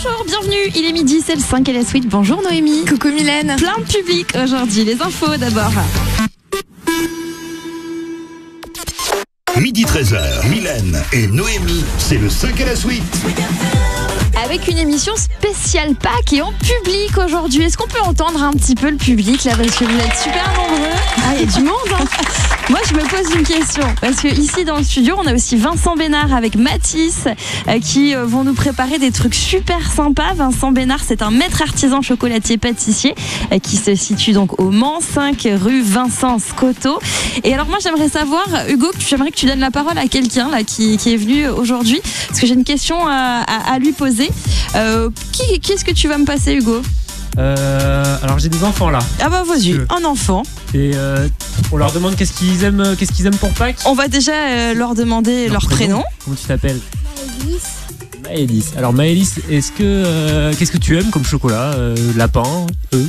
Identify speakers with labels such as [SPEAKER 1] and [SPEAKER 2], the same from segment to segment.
[SPEAKER 1] Bonjour, bienvenue, il est midi, c'est le 5 et la suite. Bonjour Noémie.
[SPEAKER 2] Coucou Mylène.
[SPEAKER 1] Plein de public aujourd'hui, les infos d'abord.
[SPEAKER 3] Midi 13h, Mylène et Noémie, c'est le 5 à la suite.
[SPEAKER 1] Avec une émission spéciale Pâques et en public aujourd'hui. Est-ce qu'on peut entendre un petit peu le public là, parce que vous êtes super nombreux.
[SPEAKER 2] Ah, il y a du monde hein.
[SPEAKER 1] Moi je me pose une question, parce que ici dans le studio on a aussi Vincent Bénard avec Mathis qui vont nous préparer des trucs super sympas. Vincent Bénard, c'est un maître artisan chocolatier pâtissier qui se situe donc au Mans, 5 rue Vincent Scotto. Et alors moi j'aimerais savoir, Hugo, j'aimerais que tu donnes la parole à quelqu'un là qui est venu aujourd'hui, parce que j'ai une question à lui poser. Qui est-ce que tu vas me passer, Hugo?
[SPEAKER 4] Alors j'ai des enfants là.
[SPEAKER 1] Ah bah vas-y, un enfant.
[SPEAKER 4] Et on leur demande qu'est-ce qu'ils aiment pour Pâques.
[SPEAKER 1] On va déjà leur demander leur prénom.
[SPEAKER 4] Comment tu t'appelles? Maëlys. Alors Maëlys, qu'est-ce que tu aimes comme chocolat? Lapin, Tout.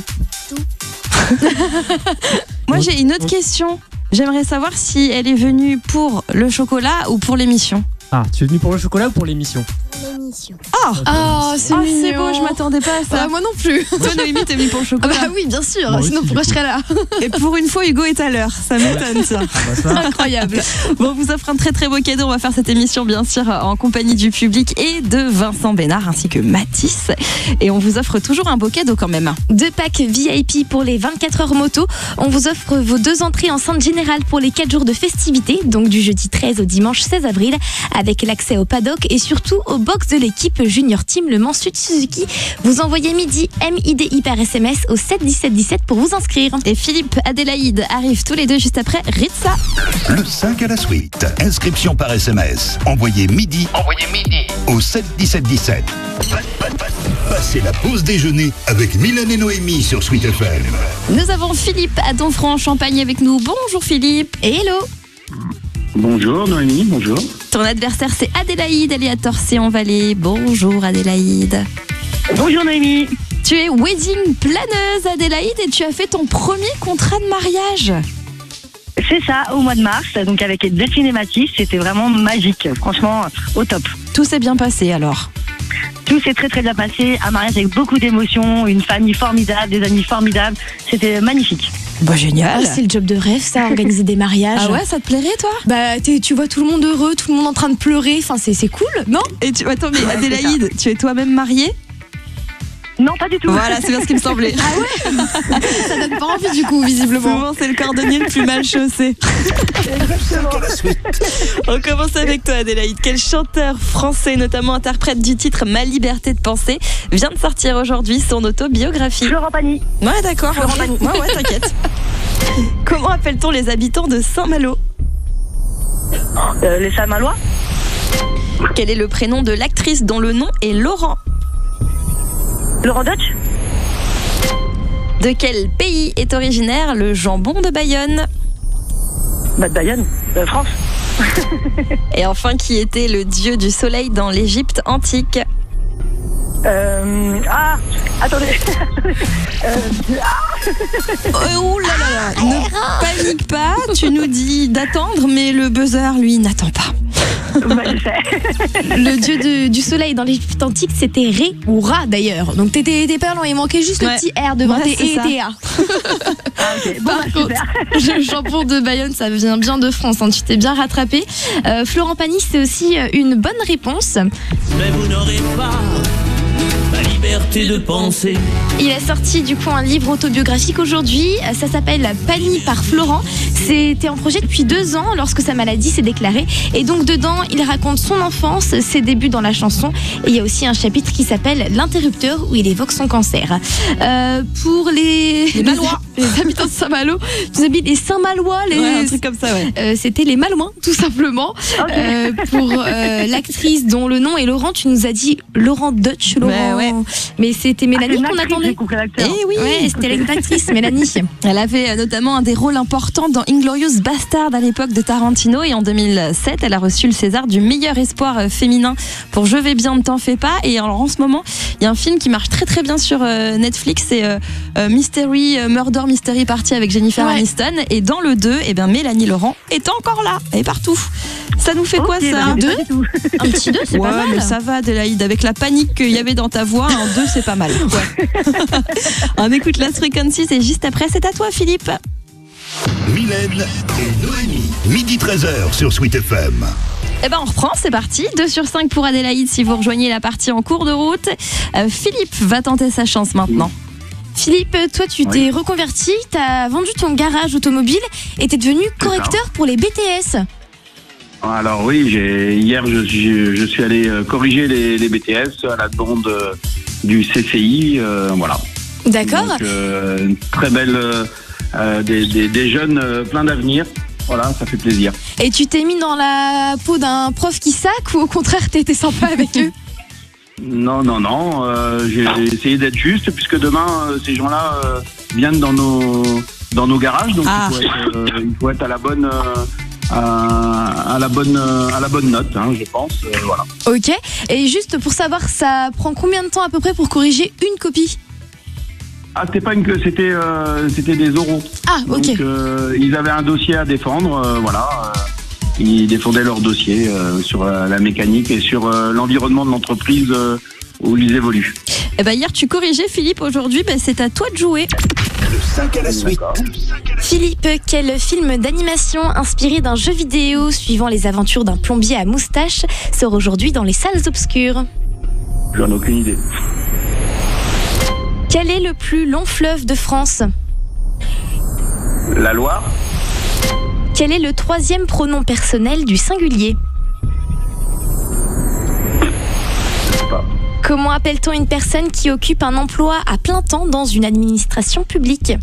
[SPEAKER 1] Moi j'ai une autre question. J'aimerais savoir si elle est venue pour le chocolat ou pour l'émission.
[SPEAKER 4] Ah, tu es venu pour le chocolat ou pour l'émission?
[SPEAKER 5] L'émission.
[SPEAKER 1] Ah,
[SPEAKER 2] c'est
[SPEAKER 1] c'est beau, je m'attendais pas à ça.
[SPEAKER 2] Moi non plus.
[SPEAKER 1] Toi Noémie, t'es venue pour le chocolat.
[SPEAKER 2] Ah bah oui, bien sûr.
[SPEAKER 4] Moi
[SPEAKER 2] Sinon
[SPEAKER 4] aussi,
[SPEAKER 2] pourquoi je
[SPEAKER 4] du coup.
[SPEAKER 2] serais là?
[SPEAKER 1] Et pour une fois, Hugo est à l'heure. Ça m'étonne ça.
[SPEAKER 2] Incroyable.
[SPEAKER 1] Bon, on vous offre un très très beau cadeau. On va faire cette émission bien sûr en compagnie du public et de Vincent Bénard ainsi que Mathis. Et on vous offre toujours un beau cadeau quand même.
[SPEAKER 5] 2 packs VIP pour les 24 heures moto. On vous offre vos 2 entrées en centre général pour les 4 jours de festivités, donc du jeudi 13 au dimanche 16 avril, avec l'accès au paddock et surtout au box de l'équipe Junior Team Le Mans Sud Suzuki. Vous envoyez MIDI MIDI par SMS au 7 17 17 pour vous inscrire.
[SPEAKER 1] Et Philippe, Adélaïde arrivent tous les deux juste après Ritza.
[SPEAKER 3] Le 5 à la suite, inscription par SMS. Envoyez midi au 7 17 17. Passez la pause déjeuner avec Mylène et Noémie sur Sweet FM.
[SPEAKER 1] Nous avons Philippe à Donfront en Champagne avec nous. Bonjour Philippe.
[SPEAKER 5] Et hello.
[SPEAKER 6] Bonjour Noémie, bonjour.
[SPEAKER 1] Ton adversaire c'est Adélaïde, elle est à Torcy en Valais. Bonjour Adélaïde.
[SPEAKER 6] Bonjour Noémie.
[SPEAKER 1] Tu es wedding planeuse Adélaïde et tu as fait ton premier contrat de mariage.
[SPEAKER 6] C'est ça, au mois de mars, donc avec Delphine et Mathis, c'était vraiment magique, franchement au top.
[SPEAKER 1] Tout s'est bien passé alors.
[SPEAKER 6] Tout s'est très très bien passé, un mariage avec beaucoup d'émotions, une famille formidable, des amis formidables, c'était magnifique.
[SPEAKER 1] Bah génial.
[SPEAKER 5] C'est le job de rêve, ça, organiser des mariages.
[SPEAKER 1] Ah ouais, ça te plairait toi?
[SPEAKER 2] Bah tu vois tout le monde heureux, tout le monde en train de pleurer. Enfin c'est cool, non?
[SPEAKER 1] Et attends, mais
[SPEAKER 6] Ouais,
[SPEAKER 1] Adélaïde, tu es toi-même mariée?
[SPEAKER 6] Non, pas du tout.
[SPEAKER 1] Voilà, c'est bien ce qui me semblait.
[SPEAKER 2] Ça donne pas envie du coup, visiblement.
[SPEAKER 1] Souvent, c'est le cordonnier le plus mal chaussé. On commence avec toi, Adélaïde. Quel chanteur français, notamment interprète du titre Ma liberté de penser, vient de sortir aujourd'hui son autobiographie?
[SPEAKER 6] Florent Pagny.
[SPEAKER 1] Ouais, d'accord.
[SPEAKER 6] Florent Pagny.
[SPEAKER 1] Ouais, t'inquiète. Comment appelle-t-on les habitants de Saint-Malo?
[SPEAKER 6] Les Saint-Malois.
[SPEAKER 1] Quel est le prénom de l'actrice dont le nom est Laurent?
[SPEAKER 6] Laurent Dutch.
[SPEAKER 1] De quel pays est originaire le jambon de Bayonne?
[SPEAKER 6] Bah de Bayonne, France.
[SPEAKER 1] Et enfin, qui était le dieu du soleil dans l'Égypte antique?
[SPEAKER 6] Attendez.
[SPEAKER 1] Oh là là là, ne panique pas, tu nous dis d'attendre, mais le buzzer, lui, n'attend pas.
[SPEAKER 6] Bah, je sais.
[SPEAKER 5] Le dieu du soleil dans l'Égypte antique, c'était Ré ou Ra d'ailleurs.
[SPEAKER 2] Donc t'étais pas loin, il manquait juste
[SPEAKER 1] Ouais.
[SPEAKER 2] le petit R devant
[SPEAKER 1] Ouais,
[SPEAKER 2] tes
[SPEAKER 1] c'est
[SPEAKER 2] et
[SPEAKER 1] ça.
[SPEAKER 2] tes A.
[SPEAKER 6] Ah, ok. Bon,
[SPEAKER 2] Par
[SPEAKER 6] bah,
[SPEAKER 2] contre,
[SPEAKER 6] super.
[SPEAKER 2] le jambon de Bayonne, ça vient bien de France, hein, tu t'es bien rattrapé. Florent Pagny, c'est aussi une bonne réponse.
[SPEAKER 7] Mais vous n'aurez pas la liberté de penser.
[SPEAKER 5] Il a sorti du coup un livre autobiographique aujourd'hui, ça s'appelle Pagny par Florent. C'était en projet depuis 2 ans lorsque sa maladie s'est déclarée. Et donc dedans, il raconte son enfance, ses débuts dans la chanson. Et il y a aussi un chapitre qui s'appelle L'interrupteur où il évoque son cancer. Pour les
[SPEAKER 1] Malouins.
[SPEAKER 5] les habitants de Saint-Malo, vous habitez les Saint-Malois,
[SPEAKER 1] Ouais, un truc comme ça, ouais.
[SPEAKER 5] c'était les Malouins, tout simplement. Pour l'actrice dont le nom est Laurent, tu nous as dit Laurent Dutch. Laurent.
[SPEAKER 1] Ouais.
[SPEAKER 5] Mais c'était Mélanie qu'on attendait.
[SPEAKER 6] J'ai compris l'acteur.
[SPEAKER 1] Eh oui.
[SPEAKER 5] Ouais, c'était l'actrice Mélanie.
[SPEAKER 1] Elle avait notamment un des rôles importants dans Inglourious Bastard à l'époque de Tarantino, et en 2007 elle a reçu le César du meilleur espoir féminin pour Je vais bien, ne t'en fais pas. Et alors en ce moment il y a un film qui marche très très bien sur Netflix, c'est Murder Mystery Party avec Jennifer Aniston, et dans le 2 Mélanie Laurent est encore là, elle est partout. Ça nous fait quoi ça?
[SPEAKER 6] Bah, pas du tout.
[SPEAKER 5] Un petit 2, c'est
[SPEAKER 1] Ouais,
[SPEAKER 5] pas mal.
[SPEAKER 1] mais ça va Adélaïde, avec la panique qu'il y avait dans ta voix. voix, 2 c'est pas mal. Ouais. On écoute Lost Frequencies et juste après c'est à toi Philippe.
[SPEAKER 3] Mylène et Noémie, midi 13h sur Sweet FM.
[SPEAKER 1] Eh ben on reprend, c'est parti. 2 sur 5 pour Adélaïde si vous rejoignez la partie en cours de route. Philippe va tenter sa chance maintenant.
[SPEAKER 2] Philippe, toi tu t'es reconverti, t'as vendu ton garage automobile et t'es devenu correcteur pour les BTS.
[SPEAKER 8] Alors oui, hier je suis allé corriger les BTS à la demande du CCI, voilà.
[SPEAKER 2] D'accord.
[SPEAKER 8] Donc une très belle, des jeunes plein d'avenir. Voilà, ça fait plaisir.
[SPEAKER 2] Et tu t'es mis dans la peau d'un prof qui sac ou au contraire t'étais sympa avec eux?
[SPEAKER 8] Non, j'ai essayé d'être juste puisque demain ces gens-là viennent dans nos garages, donc il faut être à la bonne note, je pense. Voilà.
[SPEAKER 2] Ok. Et juste pour savoir, ça prend combien de temps à peu près pour corriger une copie?
[SPEAKER 8] Ah, c'était pas c'était des oraux.
[SPEAKER 2] Ah, ok.
[SPEAKER 8] Donc ils avaient un dossier à défendre, voilà. Ils défendaient leur dossier sur la mécanique et sur l'environnement de l'entreprise où ils évoluent.
[SPEAKER 1] Eh ben hier tu corrigeais Philippe, aujourd'hui c'est à toi de jouer.
[SPEAKER 3] Le 5 à la suite.
[SPEAKER 2] Philippe, quel film d'animation inspiré d'un jeu vidéo suivant les aventures d'un plombier à moustache sort aujourd'hui dans les salles obscures?
[SPEAKER 8] J'en ai aucune idée.
[SPEAKER 2] Quel est le plus long fleuve de France?
[SPEAKER 8] La Loire.
[SPEAKER 2] Quel est le 3e pronom personnel du singulier?
[SPEAKER 8] Je sais pas.
[SPEAKER 2] Comment appelle-t-on une personne qui occupe un emploi à plein temps dans une administration publique?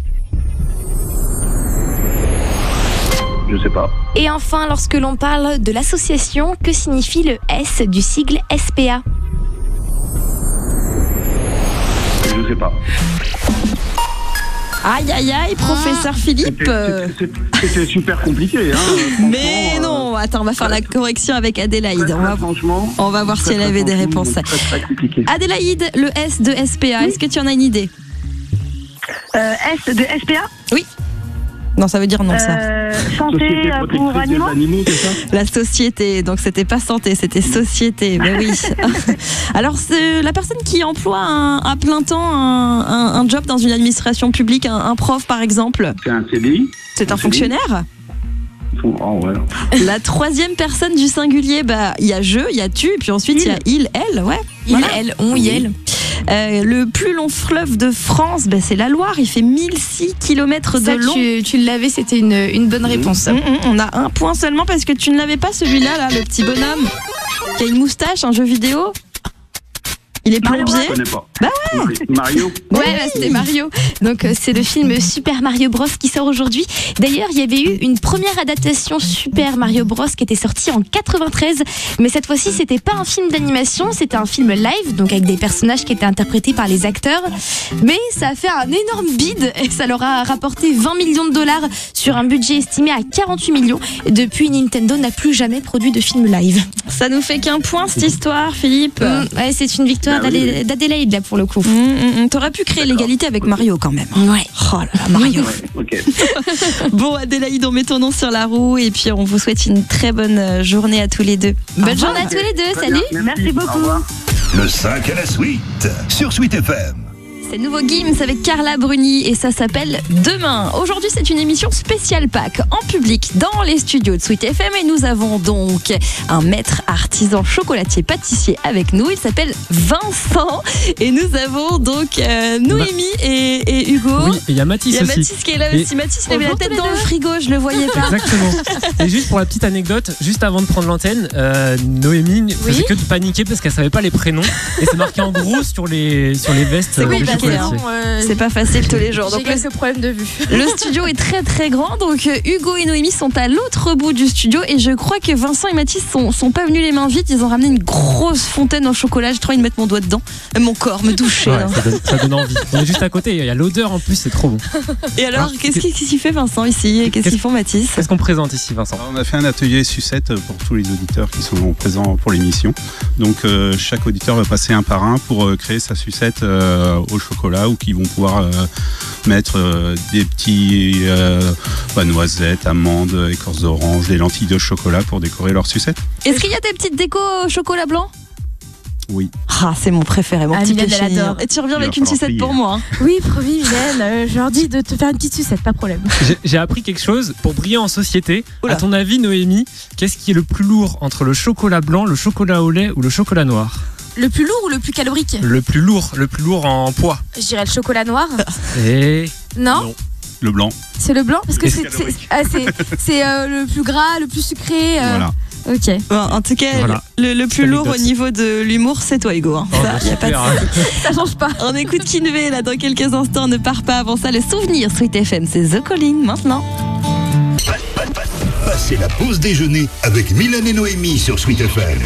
[SPEAKER 8] Je sais pas.
[SPEAKER 2] Et enfin, lorsque l'on parle de l'association, que signifie le S du sigle SPA?
[SPEAKER 8] Je sais pas.
[SPEAKER 1] Aïe aïe aïe, professeur Philippe.
[SPEAKER 8] C'était super compliqué.
[SPEAKER 1] Mais non, attends, on va faire la correction avec Adélaïde. On va voir si elle avait des réponses. Adélaïde, le S de SPA, est-ce que tu en as une idée?
[SPEAKER 6] S de SPA?
[SPEAKER 1] Oui. Non, ça veut dire non, ça.
[SPEAKER 6] Santé pour animaux,
[SPEAKER 8] c'est ça?
[SPEAKER 1] La société, donc c'était pas santé, c'était société. Mais oui. Alors, c'est la personne qui emploie à plein temps un job dans une administration publique, un prof par exemple.
[SPEAKER 8] C'est un CDI?
[SPEAKER 1] C'est un fonctionnaire?
[SPEAKER 8] Oh, ouais.
[SPEAKER 1] La 3e personne du singulier, il y a je, il y a tu, et puis ensuite il y a il, elle, ouais.
[SPEAKER 2] Il, elle, on, il.
[SPEAKER 1] Le plus long fleuve de France, c'est la Loire. Il fait 1006 km de long.
[SPEAKER 2] Tu l'avais, c'était une bonne réponse.
[SPEAKER 1] On a un point seulement parce que tu ne l'avais pas, celui-là, là, le petit bonhomme qui a une moustache, un jeu vidéo. Il est plombier.
[SPEAKER 8] Je connais pas.
[SPEAKER 1] Bah ouais.
[SPEAKER 8] Mario.
[SPEAKER 2] Ouais, c'était Mario. Donc c'est le film Super Mario Bros qui sort aujourd'hui. D'ailleurs, il y avait eu une première adaptation Super Mario Bros qui était sortie en 93, mais cette fois-ci, c'était pas un film d'animation, c'était un film live, donc avec des personnages qui étaient interprétés par les acteurs. Mais ça a fait un énorme bide et ça leur a rapporté 20 millions de dollars sur un budget estimé à 48 millions. Et depuis, Nintendo n'a plus jamais produit de film live.
[SPEAKER 1] Ça nous fait qu'un point cette histoire, Philippe.
[SPEAKER 2] Ouais, c'est une victoire d'Adélaïde là pour le coup.
[SPEAKER 1] T'aurais pu créer l'égalité avec Mario quand même.
[SPEAKER 2] Ouais.
[SPEAKER 1] Oh là là, Mario.
[SPEAKER 8] Ok.
[SPEAKER 1] Bon, Adélaïde, on met ton nom sur la roue et puis on vous souhaite une très bonne journée à tous les deux.
[SPEAKER 2] Bonne journée à tous les deux. Salut.
[SPEAKER 6] Merci beaucoup.
[SPEAKER 3] Le 5 à la suite sur Sweet FM.
[SPEAKER 1] C'est nouveau Gims avec Carla Bruni et ça s'appelle Demain. Aujourd'hui, c'est une émission spéciale Pâques en public dans les studios de Sweet FM et nous avons donc un maître artisan chocolatier pâtissier avec nous. Il s'appelle Vincent et nous avons donc Noémie et Hugo.
[SPEAKER 4] Oui, et il y a Mathis aussi.
[SPEAKER 1] Il y a Mathis qui est là aussi. Mathis, il avait la tête dans le frigo, je le voyais pas.
[SPEAKER 4] Exactement. Et juste pour la petite anecdote, juste avant de prendre l'antenne, Noémie faisait que de paniquer parce qu'elle savait pas les prénoms et c'est marqué en gros sur les vestes.
[SPEAKER 1] C'est compliqué, c'est pas facile tous les jours.
[SPEAKER 2] J'ai quelques problèmes de vue.
[SPEAKER 1] Le studio est très très grand, donc Hugo et Noémie sont à l'autre bout du studio et je crois que Vincent et Mathis sont pas venus les mains vides. Ils ont ramené une grosse fontaine au chocolat. J'ai trop envie de mettre mon doigt dedans, mon corps, me doucher.
[SPEAKER 4] Ouais, ça donne envie. On est juste à côté, il y a l'odeur en plus, c'est trop bon.
[SPEAKER 1] Et alors, qu'est-ce qu'il fait Vincent ici? Qu'est-ce qu'ils font Mathis?
[SPEAKER 4] Qu'est-ce qu'on présente ici Vincent?
[SPEAKER 9] Alors, on a fait un atelier sucette pour tous les auditeurs qui sont présents pour l'émission. Donc chaque auditeur va passer un par un pour créer sa sucette au chocolat ou qui vont pouvoir mettre des petits noisettes, amandes, écorce d'orange, des lentilles de chocolat pour décorer leur sucette.
[SPEAKER 1] Est-ce qu'il y a des petites décos au chocolat blanc?
[SPEAKER 9] Oui.
[SPEAKER 1] Ah, c'est mon préféré, mon petit
[SPEAKER 2] Mylène, elle
[SPEAKER 1] péché.
[SPEAKER 2] adore.
[SPEAKER 1] Et tu reviens
[SPEAKER 9] Il
[SPEAKER 1] avec
[SPEAKER 9] va
[SPEAKER 1] une
[SPEAKER 9] falloir
[SPEAKER 1] sucette pour
[SPEAKER 9] payer.
[SPEAKER 1] moi.
[SPEAKER 2] Oui, promis, Mylène, je leur dis de te faire une petite sucette, pas de problème.
[SPEAKER 4] J'ai appris quelque chose pour briller en société.
[SPEAKER 1] Oula.
[SPEAKER 4] À ton avis, Noémie, qu'est-ce qui est le plus lourd entre le chocolat blanc, le chocolat au lait ou le chocolat noir?
[SPEAKER 2] Le plus lourd ou le plus calorique?
[SPEAKER 4] Le plus lourd en poids.
[SPEAKER 2] Je dirais le chocolat noir.
[SPEAKER 4] Et
[SPEAKER 2] Non,
[SPEAKER 9] Non. Le blanc.
[SPEAKER 2] c'est le blanc parce que
[SPEAKER 4] Et
[SPEAKER 2] c'est le plus gras, le plus sucré.
[SPEAKER 9] Voilà.
[SPEAKER 2] Ok.
[SPEAKER 1] Bon, en tout cas,
[SPEAKER 4] Voilà.
[SPEAKER 1] le plus lourd au
[SPEAKER 4] Anecdote.
[SPEAKER 1] niveau de l'humour, c'est toi, Hugo. Hein.
[SPEAKER 4] Oh,
[SPEAKER 1] Ça,
[SPEAKER 4] bah,
[SPEAKER 1] y a pas de
[SPEAKER 4] super.
[SPEAKER 2] Ça change pas.
[SPEAKER 1] On écoute Kinvé là dans quelques instants, ne pars pas avant ça. Le souvenir Sweet FM, c'est The Calling maintenant.
[SPEAKER 3] Passez la pause déjeuner avec Mylène et Noémie sur Sweet FM.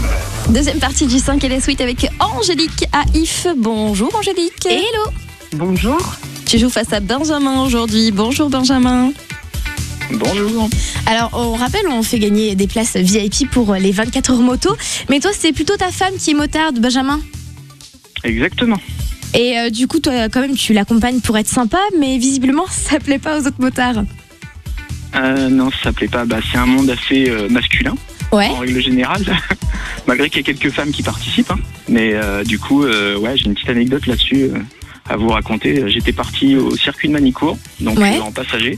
[SPEAKER 1] Deuxième partie du 5 et les suites avec Angélique à If. Bonjour Angélique.
[SPEAKER 2] Hello.
[SPEAKER 6] Bonjour.
[SPEAKER 1] Tu joues face à Benjamin aujourd'hui. Bonjour Benjamin.
[SPEAKER 6] Bonjour.
[SPEAKER 2] Alors, on rappelle, on fait gagner des places VIP pour les 24 heures moto. Mais toi, c'est plutôt ta femme qui est motarde, Benjamin.
[SPEAKER 8] Exactement.
[SPEAKER 2] Et du coup, toi, quand même, tu l'accompagnes pour être sympa, mais visiblement, ça plaît pas aux autres motards.
[SPEAKER 8] Non, ça plaît pas. Bah, c'est un monde assez masculin,
[SPEAKER 2] Ouais.
[SPEAKER 8] en règle générale. Malgré qu'il y ait quelques femmes qui participent. Hein. Mais du coup, ouais, j'ai une petite anecdote là-dessus à vous raconter. J'étais parti au circuit de Manicourt, donc
[SPEAKER 2] Ouais.
[SPEAKER 8] en passager.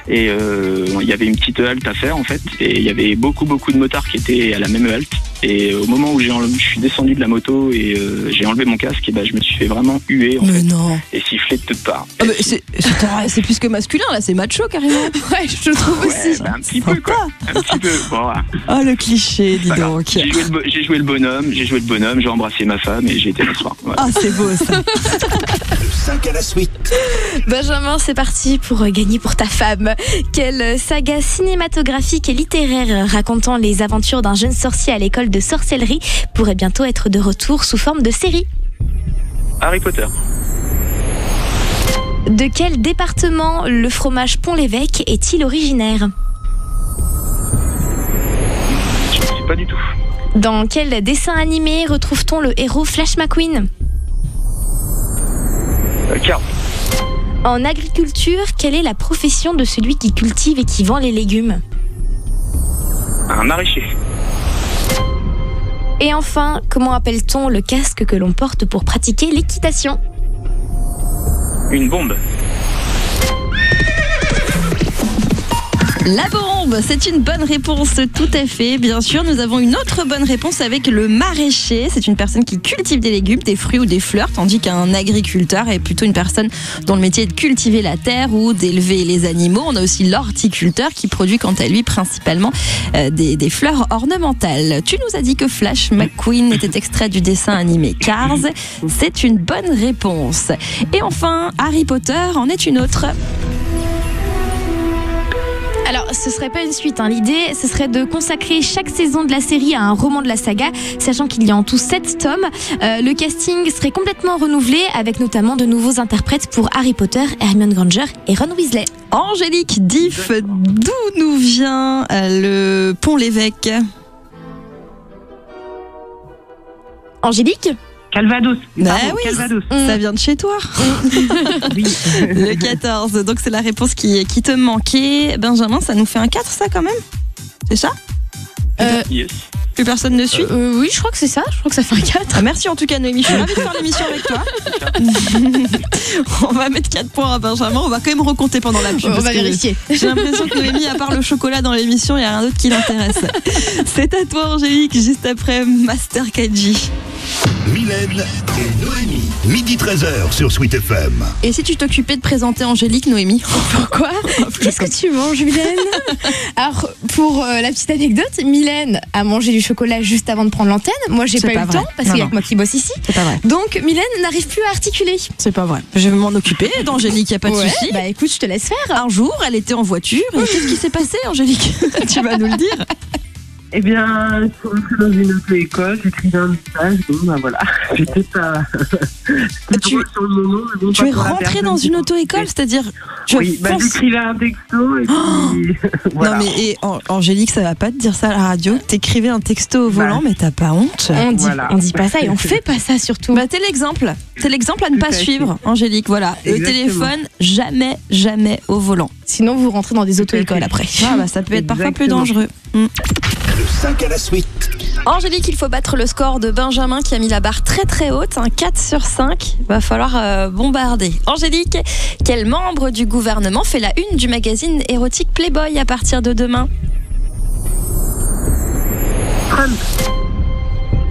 [SPEAKER 8] Et il y avait une petite halte à faire en fait. Et il y avait beaucoup de motards qui étaient à la même halte. Et au moment où je suis descendu de la moto et j'ai enlevé mon casque, et bah, je me suis fait vraiment huer en
[SPEAKER 1] Mais
[SPEAKER 8] fait,
[SPEAKER 1] non.
[SPEAKER 8] et siffler de toutes parts.
[SPEAKER 1] Ah, mais c'est plus que masculin là, c'est macho carrément.
[SPEAKER 2] Ouais, je trouve
[SPEAKER 8] Ouais,
[SPEAKER 2] aussi.
[SPEAKER 8] bah, un petit peu quoi. Un petit peu. Bon, voilà.
[SPEAKER 1] Oh le cliché, dis
[SPEAKER 8] Pas grave.
[SPEAKER 1] donc.
[SPEAKER 8] J'ai joué le bonhomme, j'ai embrassé ma femme et j'ai été le soir. Voilà.
[SPEAKER 1] Ah c'est beau ça.
[SPEAKER 3] Le 5 à la suite.
[SPEAKER 2] Benjamin, c'est parti pour gagner pour ta femme. Quelle saga cinématographique et littéraire racontant les aventures d'un jeune sorcier à l'école de sorcellerie pourrait bientôt être de retour sous forme de série?
[SPEAKER 8] Harry Potter.
[SPEAKER 2] De quel département le fromage Pont-l'Évêque est-il originaire?
[SPEAKER 8] Je ne sais pas du tout.
[SPEAKER 2] Dans quel dessin animé retrouve-t-on le héros Flash McQueen?
[SPEAKER 8] Carl.
[SPEAKER 2] En agriculture, quelle est la profession de celui qui cultive et qui vend les légumes?
[SPEAKER 8] Un maraîcher.
[SPEAKER 2] Et enfin, comment appelle-t-on le casque que l'on porte pour pratiquer l'équitation?
[SPEAKER 8] Une bombe.
[SPEAKER 1] La bombe, c'est une bonne réponse, tout à fait. Bien sûr, nous avons une autre bonne réponse avec le maraîcher. C'est une personne qui cultive des légumes, des fruits ou des fleurs, tandis qu'un agriculteur est plutôt une personne dont le métier est de cultiver la terre ou d'élever les animaux. On a aussi l'horticulteur qui produit quant à lui principalement des fleurs ornementales. Tu nous as dit que Flash McQueen était extrait du dessin animé Cars. C'est une bonne réponse. Et enfin, Harry Potter en est une autre.
[SPEAKER 2] Alors, ce serait pas une suite. L'idée, ce serait de consacrer chaque saison de la série à un roman de la saga, sachant qu'il y a en tout 7 tomes. Le casting serait complètement renouvelé, avec notamment de nouveaux interprètes pour Harry Potter, Hermione Granger et Ron Weasley.
[SPEAKER 1] Angélique Diff, d'où nous vient le Pont-l'Évêque?
[SPEAKER 2] Angélique?
[SPEAKER 6] Calvados.
[SPEAKER 1] Bah
[SPEAKER 6] Pardon,
[SPEAKER 1] oui,
[SPEAKER 6] Calvados.
[SPEAKER 1] ça vient de chez toi.
[SPEAKER 6] Oui.
[SPEAKER 1] Le 14, donc c'est la réponse qui te manquait. Benjamin, ça nous fait un 4 ça quand même? C'est ça?
[SPEAKER 8] Yes.
[SPEAKER 1] Plus personne ne suit?
[SPEAKER 2] Oui, je crois que c'est ça. Je crois que ça fait un 4.
[SPEAKER 1] Ah, merci en tout cas Noémie, je suis ravie de faire l'émission avec toi. On va mettre 4 points à Benjamin, on va quand même recompter pendant la pub.
[SPEAKER 2] On
[SPEAKER 1] parce
[SPEAKER 2] va
[SPEAKER 1] que
[SPEAKER 2] vérifier.
[SPEAKER 1] J'ai l'impression que Noémie, à part le chocolat dans l'émission, il n'y a rien d'autre qui l'intéresse. C'est à toi Angélique, juste après Master KG.
[SPEAKER 3] Mylène et Noémie. Midi 13h sur Sweet FM.
[SPEAKER 1] Et si tu t'occupais de présenter Angélique, Noémie?
[SPEAKER 2] Pourquoi? Qu'est-ce que tu manges, Mylène? Alors, pour la petite anecdote, Mylène a mangé du chocolat juste avant de prendre l'antenne. Moi, j'ai
[SPEAKER 1] C'est
[SPEAKER 2] pas eu
[SPEAKER 1] pas
[SPEAKER 2] le
[SPEAKER 1] vrai.
[SPEAKER 2] temps parce
[SPEAKER 1] Non,
[SPEAKER 2] qu'il y a
[SPEAKER 1] non.
[SPEAKER 2] que moi qui bosse ici.
[SPEAKER 1] C'est pas vrai.
[SPEAKER 2] Donc, Mylène n'arrive plus à articuler.
[SPEAKER 1] C'est pas vrai. Je vais m'en occuper d'Angélique, y a pas de
[SPEAKER 2] Ouais,
[SPEAKER 1] souci.
[SPEAKER 2] bah écoute, je te laisse faire.
[SPEAKER 1] Un jour, elle était en voiture. Et qu'est-ce qui s'est passé, Angélique? Tu vas nous le dire.
[SPEAKER 6] Eh bien, je suis rentrée dans une auto-école, j'écrivais un message, bon, bah voilà. J'étais pas. C'était
[SPEAKER 1] Tu-
[SPEAKER 6] drôle sur le moment, mais bon,
[SPEAKER 1] Tu
[SPEAKER 6] pas
[SPEAKER 1] es
[SPEAKER 6] pour la
[SPEAKER 1] rentrée
[SPEAKER 6] personne
[SPEAKER 1] dans
[SPEAKER 6] qui
[SPEAKER 1] une
[SPEAKER 6] m'a
[SPEAKER 1] auto-école,
[SPEAKER 6] écouté.
[SPEAKER 1] c'est-à-dire tu
[SPEAKER 6] Oui,
[SPEAKER 1] as foncé-
[SPEAKER 6] j'écrivais un texto et puis. Voilà.
[SPEAKER 1] Non mais Angélique, ça va pas te dire ça à la radio. T'écrivais un texto au volant,
[SPEAKER 6] Bah.
[SPEAKER 1] mais t'as pas honte.
[SPEAKER 2] On dit pas ça et on fait pas ça surtout.
[SPEAKER 1] Bah t'es l'exemple. T'es l'exemple à ne
[SPEAKER 6] Tout
[SPEAKER 1] pas
[SPEAKER 6] à fait.
[SPEAKER 1] suivre, Angélique. Voilà, le
[SPEAKER 6] Exactement.
[SPEAKER 1] téléphone jamais au volant.
[SPEAKER 2] Sinon, vous rentrez dans des
[SPEAKER 6] Tout à
[SPEAKER 2] auto-écoles
[SPEAKER 6] fait.
[SPEAKER 2] après.
[SPEAKER 1] Ah bah ça peut être parfois plus
[SPEAKER 6] Exactement.
[SPEAKER 1] dangereux.
[SPEAKER 3] Le 5 à la suite.
[SPEAKER 1] Angélique, il faut battre le score de Benjamin qui a mis la barre très très haute, un 4 sur 5. Va falloir bombarder. Angélique, quel membre du gouvernement fait la une du magazine érotique Playboy à partir de demain?
[SPEAKER 6] Trump.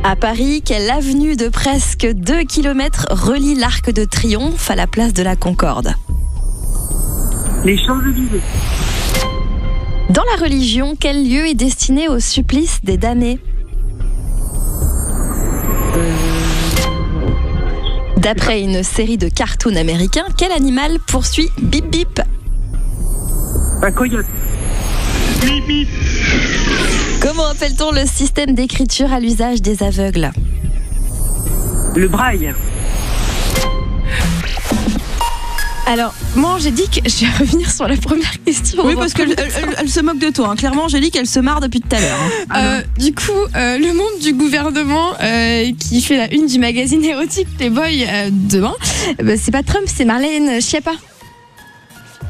[SPEAKER 1] À Paris, quelle avenue de presque 2 km relie l'Arc de Triomphe à la place de la Concorde?
[SPEAKER 6] Les Champs-Élysées.
[SPEAKER 1] Dans la religion, quel lieu est destiné au supplice des damnés? D'après une série de cartoons américains, quel animal poursuit Bip Bip?
[SPEAKER 6] Un coyote.
[SPEAKER 3] Bip bip.
[SPEAKER 1] Comment appelle-t-on le système d'écriture à l'usage des aveugles?
[SPEAKER 6] Le braille.
[SPEAKER 2] Alors, moi, Angélique, je vais revenir sur la première question.
[SPEAKER 1] Oui, parce qu'elle elle se moque de toi. Hein. Clairement, Angélique, elle se marre depuis tout à l'heure.
[SPEAKER 2] Du coup, le membre du gouvernement qui fait la une du magazine érotique Playboy demain, c'est pas Trump, c'est Marlène Schiappa.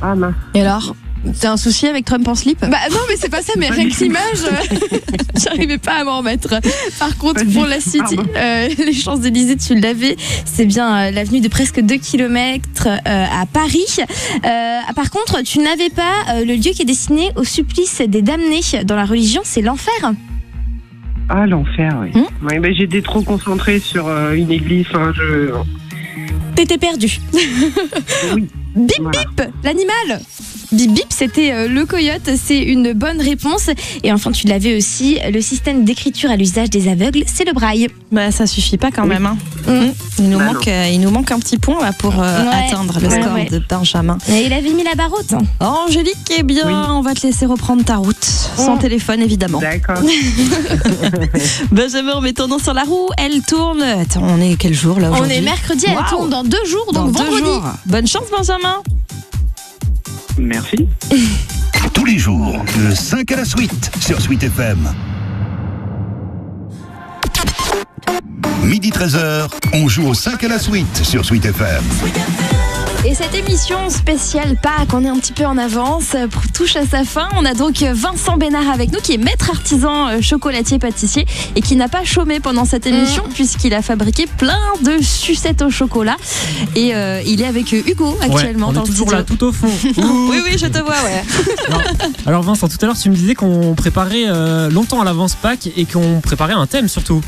[SPEAKER 6] Ah mince.
[SPEAKER 1] Et alors? T'as un souci avec Trump en slip?
[SPEAKER 2] Bah non, mais c'est pas ça, mais rien que l'image, j'arrivais pas à m'en remettre. Par contre, pour la City, les Champs-Élysées, tu l'avais, c'est bien l'avenue de presque 2 km à Paris. Par contre, tu n'avais pas le lieu qui est destiné au supplice des damnés dans la religion, c'est l'enfer.
[SPEAKER 6] Ah, l'enfer, oui. Ouais, bah, j'étais trop concentrée sur une église. Enfin,
[SPEAKER 2] T'étais perdu.
[SPEAKER 6] Oui.
[SPEAKER 2] Bip
[SPEAKER 6] Voilà.
[SPEAKER 2] bip, l'animal. Bip bip, c'était le coyote, c'est une bonne réponse. Et enfin, tu l'avais aussi, le système d'écriture à l'usage des aveugles, c'est le braille.
[SPEAKER 1] Bah, ça suffit pas quand même. Hein. Il nous manque un petit point là, pour atteindre le score de Benjamin.
[SPEAKER 2] Et il avait mis la barre haute.
[SPEAKER 1] Angélique, eh bien, on va te laisser reprendre ta route. Sans téléphone, évidemment.
[SPEAKER 6] D'accord.
[SPEAKER 1] Benjamin, mets ton nom sur la roue. Elle tourne. Attends, on est quel jour là aujourd'hui?
[SPEAKER 2] On est mercredi, elle tourne dans 2 jours,
[SPEAKER 1] Dans
[SPEAKER 2] donc
[SPEAKER 1] 2
[SPEAKER 2] vendredi.
[SPEAKER 1] jours. Bonne chance, Benjamin.
[SPEAKER 8] Merci.
[SPEAKER 3] Tous les jours, de 5 à la suite sur Sweet FM. Midi 13h, on joue au 5 à la suite sur Sweet FM.
[SPEAKER 1] Et cette émission spéciale Pâques, on est un petit peu en avance, touche à sa fin. On a donc Vincent Bénard avec nous, qui est maître artisan chocolatier pâtissier et qui n'a pas chômé pendant cette émission puisqu'il a fabriqué plein de sucettes au chocolat. Et il est avec Hugo actuellement
[SPEAKER 4] on
[SPEAKER 1] dans
[SPEAKER 4] est
[SPEAKER 1] le
[SPEAKER 4] toujours
[SPEAKER 1] studio.
[SPEAKER 4] là, tout au fond.
[SPEAKER 1] Oui, je te vois, ouais.
[SPEAKER 4] Alors Vincent, tout à l'heure tu me disais qu'on préparait longtemps à l'avance Pâques et qu'on préparait un thème surtout.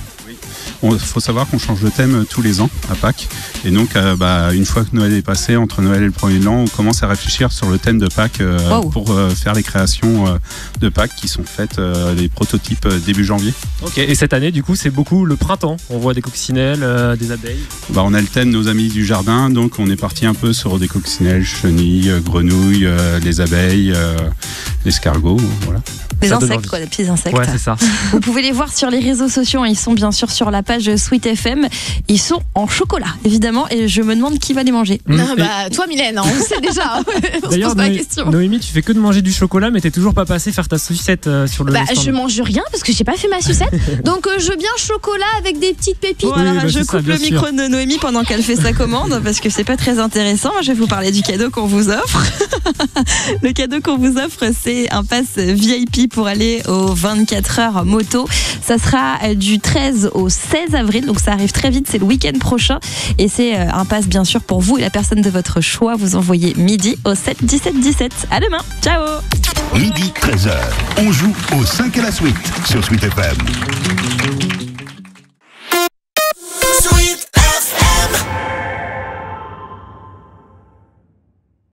[SPEAKER 9] Il faut savoir qu'on change de thème tous les ans à Pâques. Et donc, une fois que Noël est passé, entre Noël et le premier de l'an, on commence à réfléchir sur le thème de Pâques pour faire les créations de Pâques qui sont faites, les prototypes début janvier.
[SPEAKER 4] Ok, et cette année, du coup, c'est beaucoup le printemps. On voit des coccinelles, des abeilles.
[SPEAKER 9] On a le thème nos amis du jardin, donc on est parti un peu sur des coccinelles, chenilles, grenouilles, les abeilles, l'escargot, voilà.
[SPEAKER 1] Les insectes, quoi, les petits insectes.
[SPEAKER 4] Ouais, c'est ça.
[SPEAKER 1] Vous pouvez les voir sur les réseaux sociaux. Ils sont bien sûr sur la page Sweet FM. Ils sont en chocolat, évidemment. Et je me demande qui va les manger.
[SPEAKER 2] Toi, Mylène, on le sait déjà. On se
[SPEAKER 4] D'ailleurs,
[SPEAKER 2] pose pas la question.
[SPEAKER 4] Noémie, tu fais que de manger du chocolat, mais t'es toujours pas passé faire ta sucette sur le stand.
[SPEAKER 2] Je mange rien parce que j'ai pas fait ma sucette. Donc, je veux bien chocolat avec des petites pépites.
[SPEAKER 1] Voilà, je
[SPEAKER 4] c'est
[SPEAKER 1] coupe
[SPEAKER 4] ça, bien
[SPEAKER 1] le micro de Noémie pendant qu'elle fait sa commande parce que c'est pas très intéressant. Je vais vous parler du cadeau qu'on vous offre. Le cadeau qu'on vous offre, c'est un pass VIP pour aller au 24 heures moto. Ça sera du 13 au 16 avril, donc ça arrive très vite, c'est le week-end prochain. Et c'est un pass bien sûr pour vous et la personne de votre choix. Vous envoyez midi au 7 17 17. À demain, ciao.
[SPEAKER 3] Midi 13h, on joue au 5 à la suite sur Sweet FM.